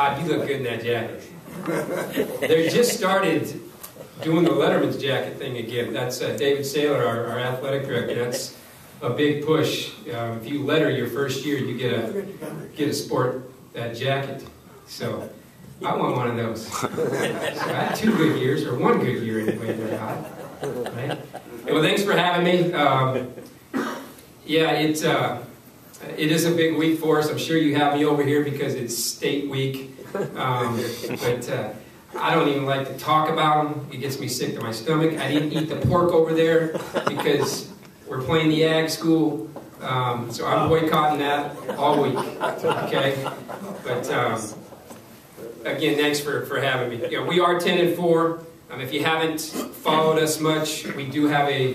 Todd, you look good in that jacket. They just started doing the Letterman's jacket thing again. That's David Saylor, our athletic director. That's a big push. If you letter your first year, you get a sport jacket. So I want one of those. So I had 2 good years, or 1 good year anyway. There, Todd. Right? Well, thanks for having me. Yeah, it is a big week for us. I'm sure you have me over here because it's state week. But I don't even like to talk about them. It gets me sick to my stomach. I didn't eat the pork over there because we're playing the ag school. So I'm boycotting that all week. Okay? But again, thanks for having me. You know, we are 10-4. If you haven't followed us much, we do have a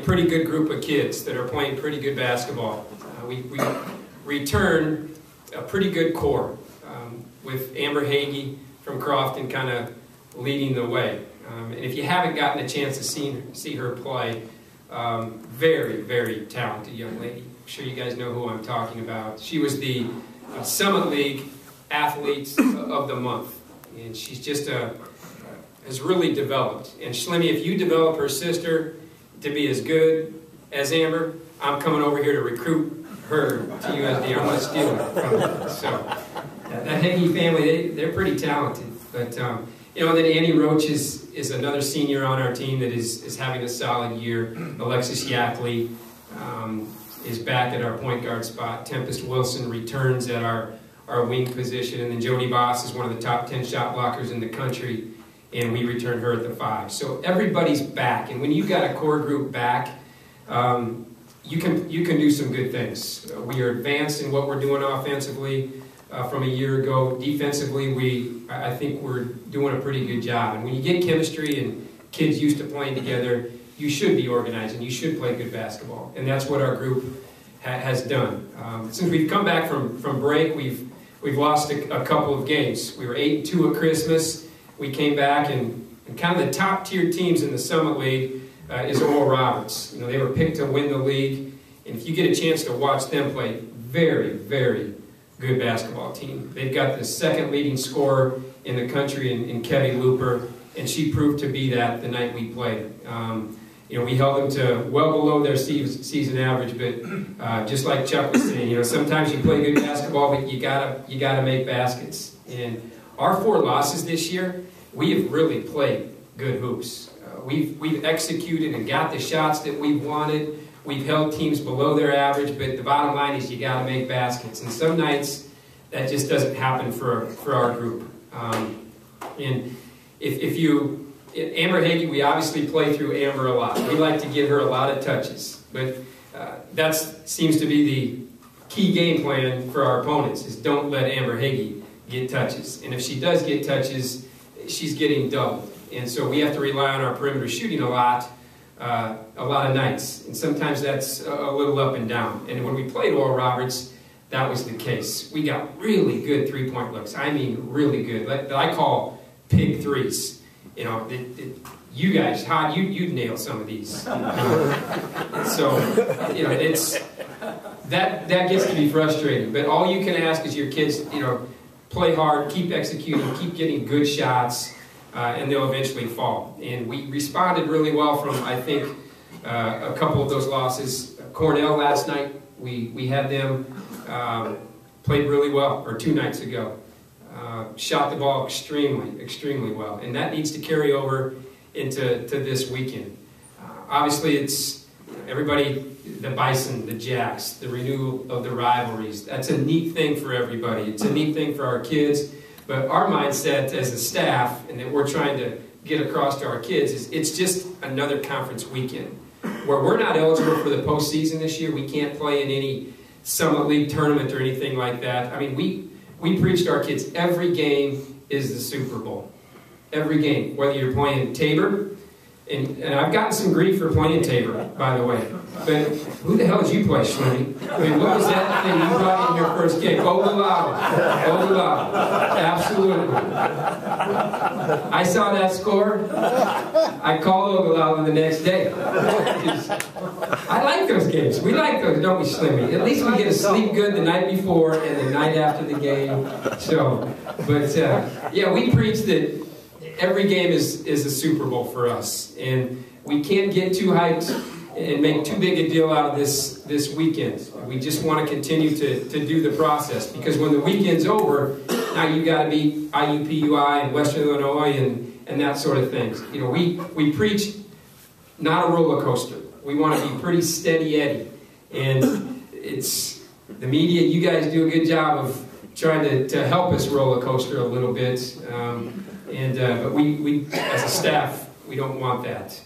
pretty good group of kids that are playing pretty good basketball. We return a pretty good core with Amber Hagee from Crofton kind of leading the way. And if you haven't gotten a chance to see her play, very, very talented young lady. I'm sure you guys know who I'm talking about. She was the Summit League Athlete of the Month, and she's just has really developed. And Shlemmy, if you develop her sister to be as good as Amber, I'm coming over here to recruit her to USD. I'm not stealing it from her. So that Hagee family, they're pretty talented. But you know, then Annie Roach is another senior on our team that is having a solid year. Alexis Yackley is back at our point guard spot. Tempest Wilson returns at our wing position, and then Jody Boss is one of the top 10 shot blockers in the country, and we return her at the 5. So everybody's back, and when you've got a core group back, you can do some good things. We are advanced in what we're doing offensively from a year ago. Defensively, I think we're doing a pretty good job. And when you get chemistry and kids used to playing together, you should be organized and you should play good basketball. And that's what our group has done. Since we've come back from break, we've lost a couple of games. We were 8-2 at Christmas. We came back, and kind of the top-tier teams in the Summit League is Oral Roberts. You know, they were picked to win the league, and if you get a chance to watch them play, very, very good basketball team. They've got the 2nd leading scorer in the country in Kevy Looper, and she proved to be that the night we played. You know, we held them to well below their season average, but just like Chuck was saying, you know, sometimes you play good basketball, but you gotta make baskets. And our 4 losses this year, we have really played good hoops. We've executed and got the shots that we wanted. We've held teams below their average, but the bottom line is you got to make baskets. And some nights that just doesn't happen for our group. And if you, Amber Hagee, we obviously play through Amber a lot. We like to give her a lot of touches, but that seems to be the key game plan for our opponents: is don't let Amber Hagee get touches. And if she does get touches, she's getting doubled. And so we have to rely on our perimeter shooting a lot of nights. And sometimes that's a little up and down. And when we played Oral Roberts, that was the case. We got really good three-point looks. I mean, really good. That I call pig threes. You know, you guys, Todd, you'd nail some of these. So, you know, it's that gets to be frustrating. But all you can ask is your kids, you know, play hard, keep executing, keep getting good shots, and they'll eventually fall. And we responded really well from, I think, a couple of those losses. Cornell last night, we had them played really well, or 2 nights ago. Shot the ball extremely well. And that needs to carry over into this weekend. Obviously, it's everybody, the Bison, the Jacks, the renewal of the rivalries. That's a neat thing for everybody. It's a neat thing for our kids. But our mindset as a staff, and that we're trying to get across to our kids, is it's just another conference weekend. Where we're not eligible for the postseason this year, we can't play in any Summit League tournament or anything like that. I mean, we preach to our kids, every game is the Super Bowl. Every game. Whether you're playing Tabor, And I've gotten some grief for playing Tabor, by the way. But who the hell did you play, Shlemmy? I mean, what was that thing you brought in your first game? Ogallala. Absolutely. I saw that score. I called Ogallala the next day. I like those games. We like those, don't we, Shlemmy? At least we get to sleep good the night before and the night after the game. So, but yeah, we preach that every game is a Super Bowl for us, and we can't get too hyped and make too big a deal out of this weekend. We just want to continue to do the process, because when the weekend's over, now you got to beat IUPUI and Western Illinois and that sort of things. You know, we preach not a roller coaster. We want to be pretty steady Eddie, and it's the media. You guys do a good job of trying to help us roller coaster a little bit. But we, as a staff, we don't want that.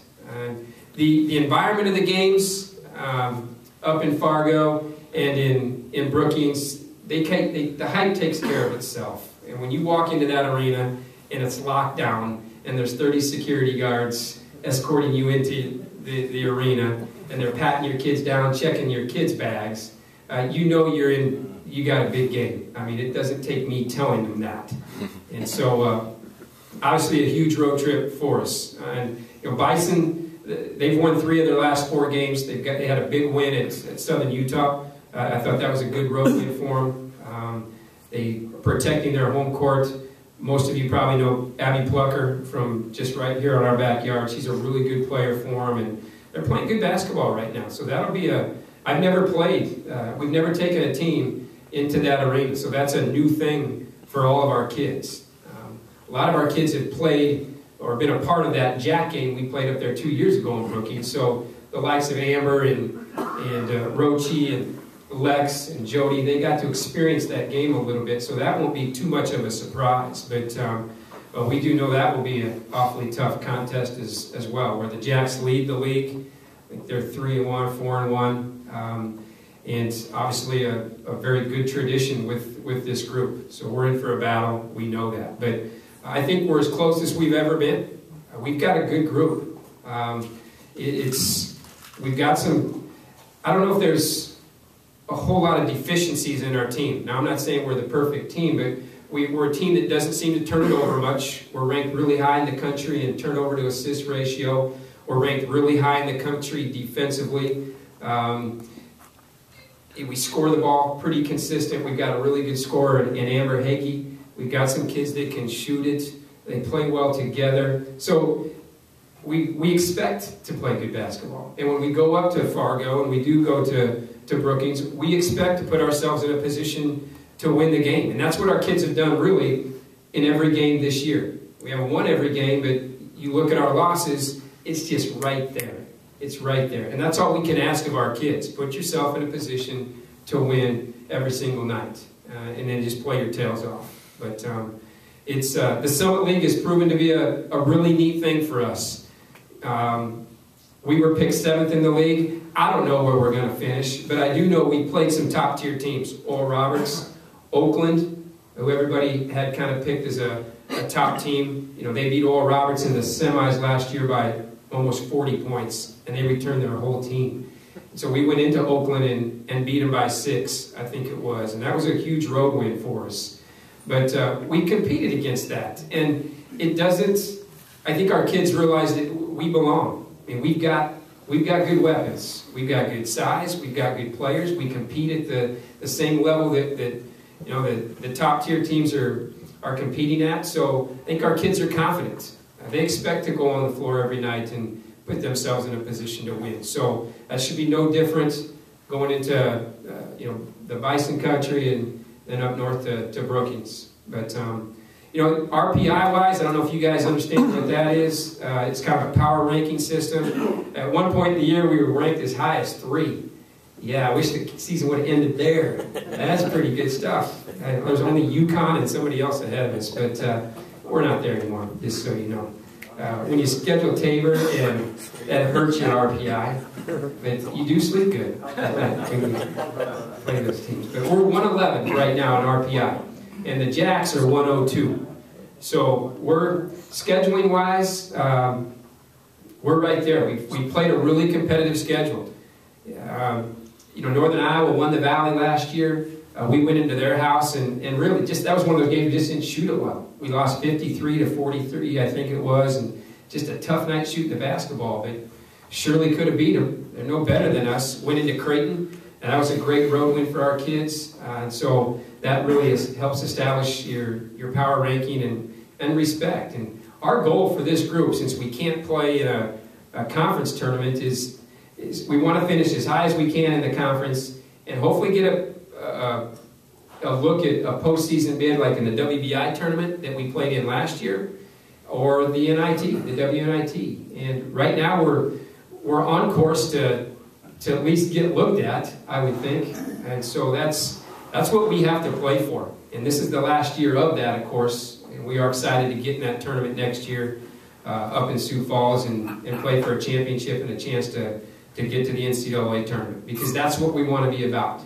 The environment of the games up in Fargo and in Brookings, the hype takes care of itself. And when you walk into that arena and it's locked down and there's 30 security guards escorting you into the arena and they're patting your kids down, checking your kids' bags, you know you got a big game. I mean, it doesn't take me telling them that. And so, obviously a huge road trip for us. And you know, Bison, they've won 3 of their last 4 games. They had a big win at Southern Utah. I thought that was a good road win for them. They protecting their home court. Most of you probably know Abby Plucker from just right here on our backyard. She's a really good player for them, and they're playing good basketball right now. So that'll be I've never played. We've never taken a team into that arena, so that's a new thing for all of our kids. A lot of our kids have played or been a part of that Jack game we played up there 2 years ago in Brookings. So the likes of Amber and Rochi and Lex and Jody, they got to experience that game a little bit. So that won't be too much of a surprise. But we do know that will be an awfully tough contest as well, where the Jacks lead the league. I think they're 3-1, 4-1. And obviously a very good tradition with this group. So we're in for a battle. We know that. But I think we're as close as we've ever been. We've got a good group. We've got some, I don't know if there's a whole lot of deficiencies in our team. Now, I'm not saying we're the perfect team, but we're a team that doesn't seem to turn it over much. We're ranked really high in the country in turnover to assist ratio. We're ranked really high in the country defensively. We score the ball pretty consistent. We've got a really good scorer in Amber Hagee. We've got some kids that can shoot it. They play well together. So we expect to play good basketball. And when we go up to Fargo and we do go to Brookings, we expect to put ourselves in a position to win the game. And that's what our kids have done really in every game this year. We haven't won every game, but you look at our losses, it's just right there. It's right there. And that's all we can ask of our kids. Put yourself in a position to win every single night. And then just play your tails off. But the Summit League has proven to be a really neat thing for us. We were picked 7th in the league. I don't know where we're going to finish, but I do know we played some top-tier teams. Oral Roberts, Oakland, who everybody had kind of picked as a top team. You know, they beat Oral Roberts in the semis last year by almost 40 points, and they returned their whole team. So we went into Oakland and beat them by 6, I think it was, and that was a huge road win for us. But we competed against that, and it doesn't. I think our kids realize that we belong. I mean, we've got good weapons, we've got good size, we've got good players. We compete at the same level that you know the top tier teams are competing at. So I think our kids are confident. They expect to go on the floor every night and put themselves in a position to win. So that should be no different going into the Bison country and then up north to Brookings. But RPI-wise, I don't know if you guys understand what that is. It's kind of a power ranking system. At one point in the year, we were ranked as high as 3. Yeah, I wish the season would have ended there. That's pretty good stuff. There's only UConn and somebody else ahead of us, but we're not there anymore, just so you know. When you schedule Tabor, and that hurts your RPI, but you do sleep good when you play those teams. But we're 111 right now in RPI, and the Jacks are 102. So we're, scheduling-wise, we're right there. We played a really competitive schedule. Northern Iowa won the Valley last year. We went into their house and really that was one of those games we just didn't shoot it well. We lost 53-43, I think it was, and just a tough night shooting the basketball. But surely could have beat them. They're no better than us. Went into Creighton, and that was a great road win for our kids. And so that really helps establish your power ranking and respect. And our goal for this group, since we can't play in a conference tournament, is we want to finish as high as we can in the conference and hopefully get a look at a postseason bid like in the WBI tournament that we played in last year, or the NIT, the WNIT. And right now we're on course to at least get looked at, I would think. And so that's what we have to play for. And this is the last year of that, of course. And we are excited to get in that tournament next year up in Sioux Falls and play for a championship and a chance to get to the NCAA tournament, because that's what we want to be about.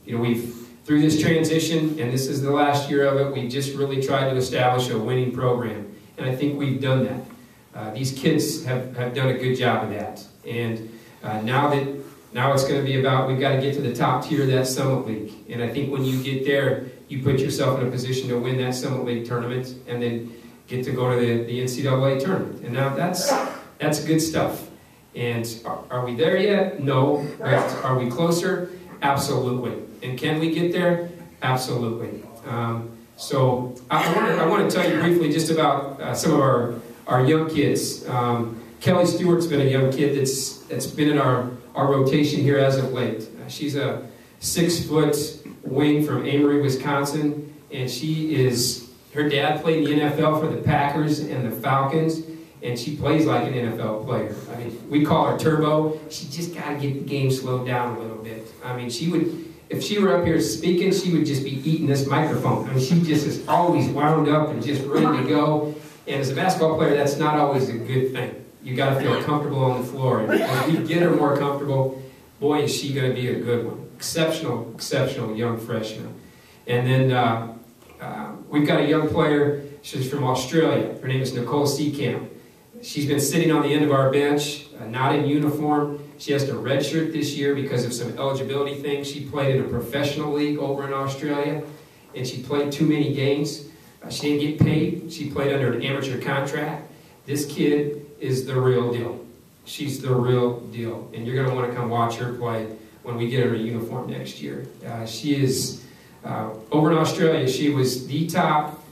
We've, through this transition, and this is the last year of it, we've just really tried to establish a winning program. And I think we've done that. These kids have done a good job of that. And now it's going to be about, we've got to get to the top tier of that Summit League. And I think when you get there, you put yourself in a position to win that Summit League tournament and then get to go to the NCAA tournament. And now that's good stuff. And are we there yet? No. Are we closer? Absolutely. And can we get there? Absolutely. So I want to tell you briefly just about some of our young kids. Kelly Stewart's been a young kid that's been in our rotation here as of late. She's a 6-foot wing from Amory, Wisconsin, and her dad played in the NFL for the Packers and the Falcons, and she plays like an NFL player. I mean, we call her Turbo. She just got to get the game slowed down a little bit. I mean, if she were up here speaking, she would just be eating this microphone. I mean, she just is always wound up and just ready to go. And as a basketball player, that's not always a good thing. You got to feel comfortable on the floor. And as we get her more comfortable, boy, is she going to be a good one. Exceptional, exceptional young freshman. And then we've got a young player. She's from Australia. Her name is Nicole Seacamp. She's been sitting on the end of our bench, not in uniform. She has to redshirt this year because of some eligibility things. She played in a professional league over in Australia, and she played too many games. She didn't get paid. She played under an amateur contract. This kid is the real deal. She's the real deal, and you're going to want to come watch her play when we get her a uniform next year. She is, over in Australia, she was the top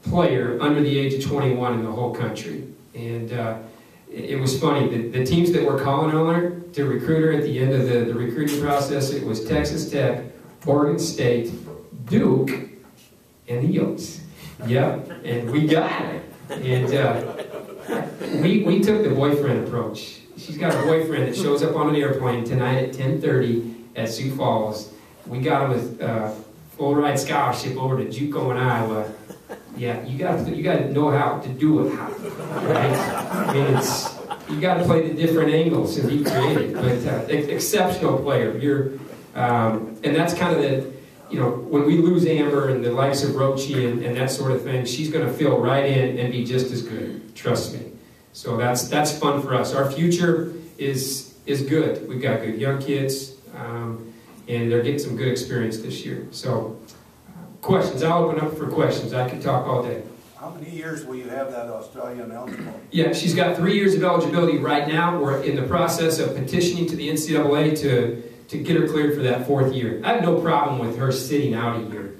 player under the age of 21 in the whole country. And it was funny, the teams that were calling on her to recruit her at the end of the recruiting process, it was Texas Tech, Oregon State, Duke, and the Yotes. Yep, and we got her. And we took the boyfriend approach. She's got a boyfriend that shows up on an airplane tonight at 10:30 at Sioux Falls. We got him with full ride scholarship over to JUCO in Iowa. Yeah, you got to know how to do it, right? I mean, you got to play the different angles and be creative. But exceptional player. And that's kind of when we lose Amber and the likes of Rochi and that sort of thing, she's going to fill right in and be just as good. Trust me. So that's fun for us. Our future is good. We've got good young kids, and they're getting some good experience this year. So. Questions. I'll open up for questions. I could talk all day. How many years will you have that Australian eligibility? Yeah, she's got 3 years of eligibility right now. We're in the process of petitioning to the NCAA to get her cleared for that 4th year. I have no problem with her sitting out a year.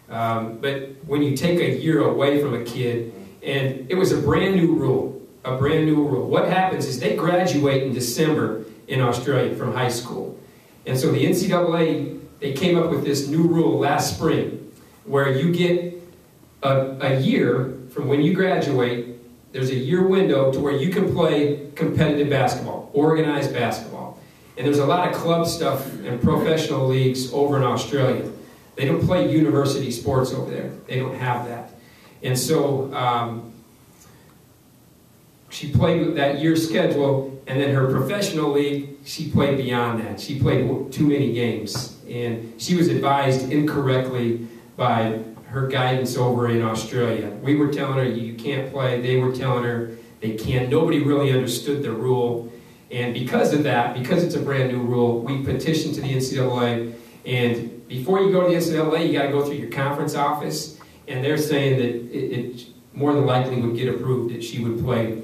But when you take a year away from a kid, and it was a brand new rule, What happens is they graduate in December in Australia from high school. And so the NCAA, they came up with this new rule last spring, where you get a year from when you graduate. There's a year window to where you can play competitive basketball, organized basketball. And there's a lot of club stuff and professional leagues over in Australia. They don't play university sports over there. They don't have that. And so she played with that year's schedule, and then her professional league, she played beyond that. She played too many games. And she was advised incorrectly by her guidance over in Australia. We were telling her, you can't play. They were telling her they can. Nobody really understood the rule. And because of that, because it's a brand new rule, we petitioned to the NCAA. And before you go to the NCAA, you got to go through your conference office. And they're saying that it more than likely would get approved that she would play.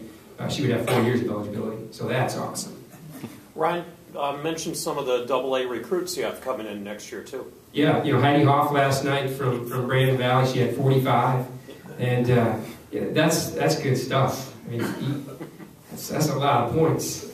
She would have 4 years of eligibility. So that's awesome. Ryan, mentioned some of the AA recruits you have coming in next year, too. Yeah, Heidi Hoff last night from Brandon Valley, she had 45. And yeah, that's good stuff. I mean, that's a lot of points.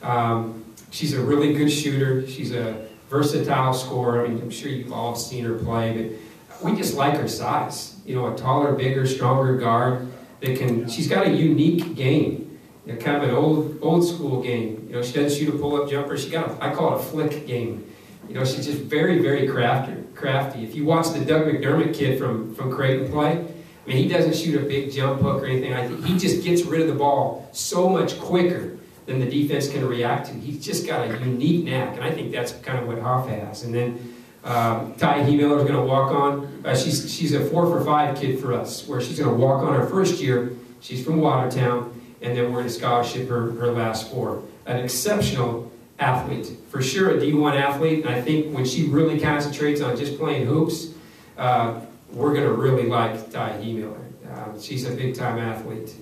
And, she's a really good shooter. She's a versatile scorer. I mean, I'm sure you've all seen her play, but we just like her size. A taller, bigger, stronger guard that can. She's got a unique game, kind of an old school game. She doesn't shoot a pull-up jumper. She got I call it a flick game. She's just very, very crafty. If you watch the Doug McDermott kid from Creighton play, I mean, he doesn't shoot a big jump hook or anything. He just gets rid of the ball so much quicker than the defense can react to. He's just got a unique knack, and I think that's kind of what Hoff has. And then Ty Miller is going to walk on. She's a 4 for 5 kid for us, where she's going to walk on her first year. She's from Watertown, and then we're going to scholarship her last 4. An exceptional athlete, for sure a D1 athlete. And I think when she really concentrates on just playing hoops, we're going to really like Ty Miller. She's a big-time athlete.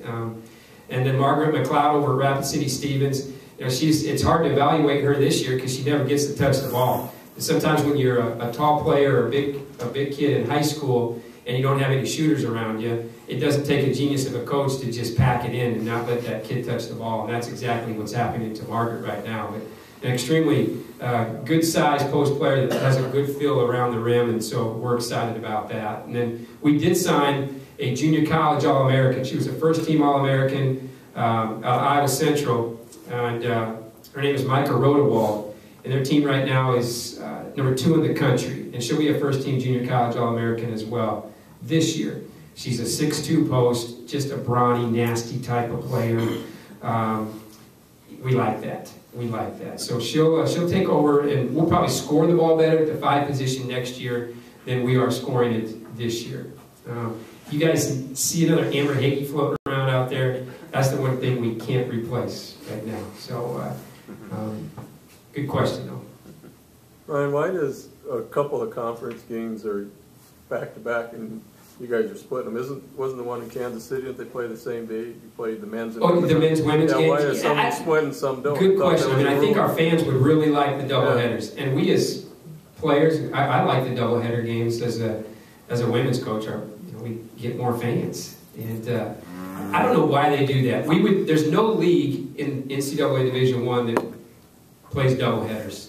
And then Margaret McLeod over at Rapid City Stevens. It's hard to evaluate her this year because she never gets to touch the ball. And sometimes when you're a tall player or a big kid in high school and you don't have any shooters around you, it doesn't take a genius of a coach to just pack it in and not let that kid touch the ball. And that's exactly what's happening to Margaret right now. But an extremely good-sized post player that has a good feel around the rim, and so we're excited about that. And then we did sign a junior college All-American. She was a first-team All-American out of Iowa Central, and her name is Micah Rodewald. And their team right now is number 2 in the country, and she'll be a first-team junior college All-American as well this year. She's a 6'2" post, just a brawny, nasty type of player. We like that. We like that. So she'll take over, and we'll probably score the ball better at the 5 position next year than we are scoring it this year. You guys see another Amber Hagee floating around out there? That's the one thing we can't replace right now. So, good question, though. Ryan, why does a couple of conference games are back-to-back and you guys are splitting them? Wasn't the one in Kansas City that they play the same day? You played the men's and the men's, women's games? Why is some split and some don't? Good question. I mean, I think our fans would really like the doubleheaders. And we as players, I like the doubleheader games as a women's coach. We get more fans. And I don't know why they do that. There's no league in NCAA Division I that plays doubleheaders.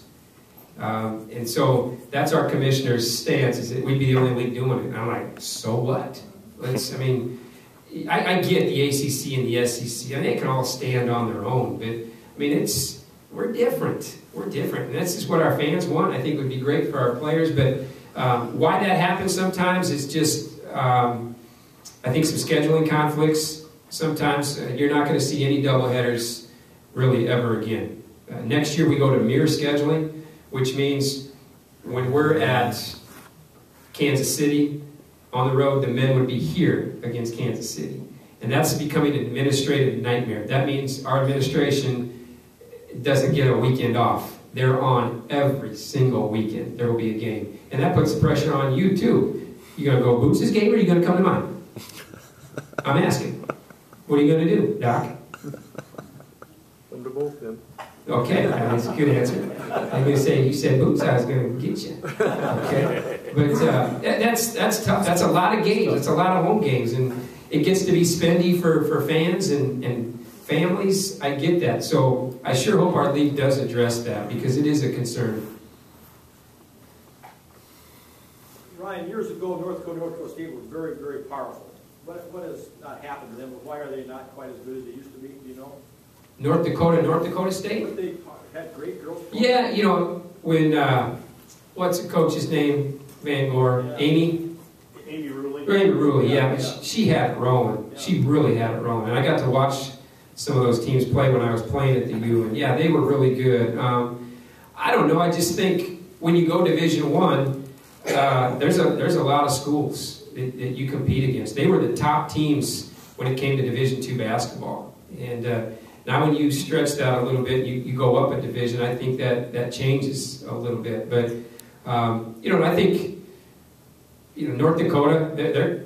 And so that's our commissioner's stance, is that we'd be the only league doing it. And I'm like, so what? I get the ACC and the SEC, and they can all stand on their own. But, I mean, we're different. We're different. And that's just what our fans want. I think it would be great for our players. But why that happens sometimes is just, I think, some scheduling conflicts. Sometimes you're not going to see any doubleheaders really ever again. Next year we go to mirror scheduling, which means when we're at Kansas City on the road, the men would be here against Kansas City. And that's becoming an administrative nightmare. That means our administration doesn't get a weekend off. They're on every single weekend. There will be a game. And that puts pressure on you, too. You going to go Boots' game, or are you going to come to mine? I'm asking. What are you going to do, Doc? Come to both, then. Okay, that's a good answer. I'm going to say, you said Boots, I was going to get you. Okay? But that's tough. That's a lot of games. It's a lot of home games. And it gets to be spendy for fans and families. I get that. So I sure hope our league does address that, because it is a concern. Ryan, years ago, North Dakota State was very, very powerful. What has not happened to them? Why are they not quite as good as they used to be? Do you know? North Dakota State? But they had great girls. Yeah, when, what's the coach's name? Van Gore? Yeah. Amy Ruley, yeah. But she had it rolling. Yeah. She really had it rolling. And I got to watch some of those teams play when I was playing at the U. And yeah, they were really good. I don't know. I just think when you go Division I, there's a lot of schools that you compete against. They were the top teams when it came to Division II basketball. And now when you stretch that a little bit, you go up a division, I think that changes a little bit. But, I think, North Dakota,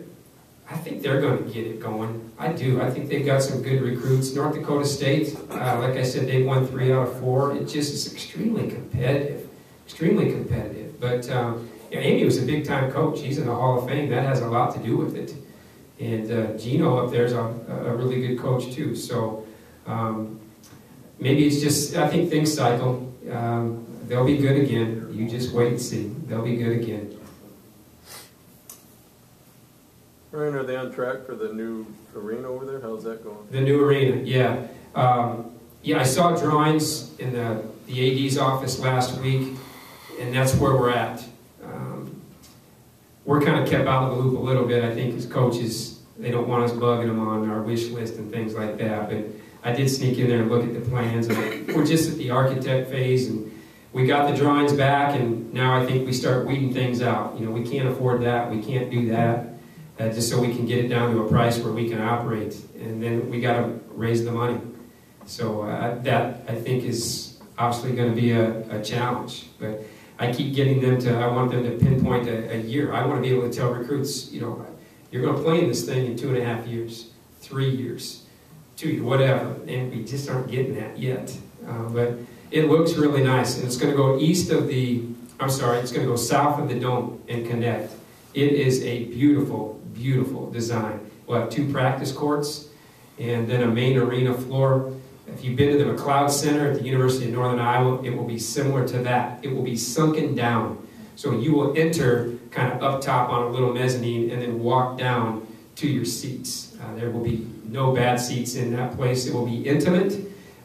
I think they're going to get it going. I do. I think they've got some good recruits. North Dakota State, like I said, they won 3 out of 4. It just is extremely competitive. Extremely competitive. But Amy was a big-time coach. He's in the Hall of Fame. That has a lot to do with it. And Gino up there is a really good coach, too. So maybe it's just, I think things cycle. They'll be good again. You just wait and see. They'll be good again. Ryan, are they on track for the new arena over there? How's that going? The new arena, yeah. I saw drawings in the AD's office last week, and that's where we're at. We're kind of kept out of the loop a little bit. I think as coaches, they don't want us bugging them on our wish list and things like that. But I did sneak in there and look at the plans, and we're just at the architect phase, and we got the drawings back, and now I think we start weeding things out. We can't afford that. We can't do that. Just so we can get it down to a price where we can operate. And then we got to raise the money. So that, I think, is obviously going to be a challenge. But I keep getting them to, I want them to pinpoint a year. I want to be able to tell recruits, you're going to play in this thing in 2.5 years, 3 years, 2 years, whatever. And we just aren't getting that yet. But it looks really nice. And it's going to go it's going to go south of the dome and connect. It is a beautiful, beautiful design. We'll have 2 practice courts and then a main arena floor. If you've been to the McLeod Center at the University of Northern Iowa, it will be similar to that. It will be sunken down. So you will enter kind of up top on a little mezzanine and then walk down to your seats. There will be no bad seats in that place. It will be intimate.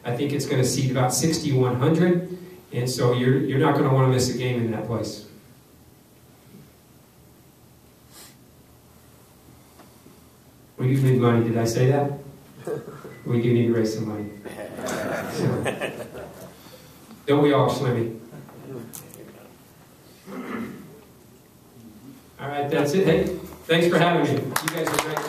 I think it's going to seat about 6,100. And so you're not going to want to miss a game in that place. We do need money. Did I say that? We do need to raise some money. So, don't we all, Slimmy? All right, that's it. Hey, thanks for having me. You guys are great.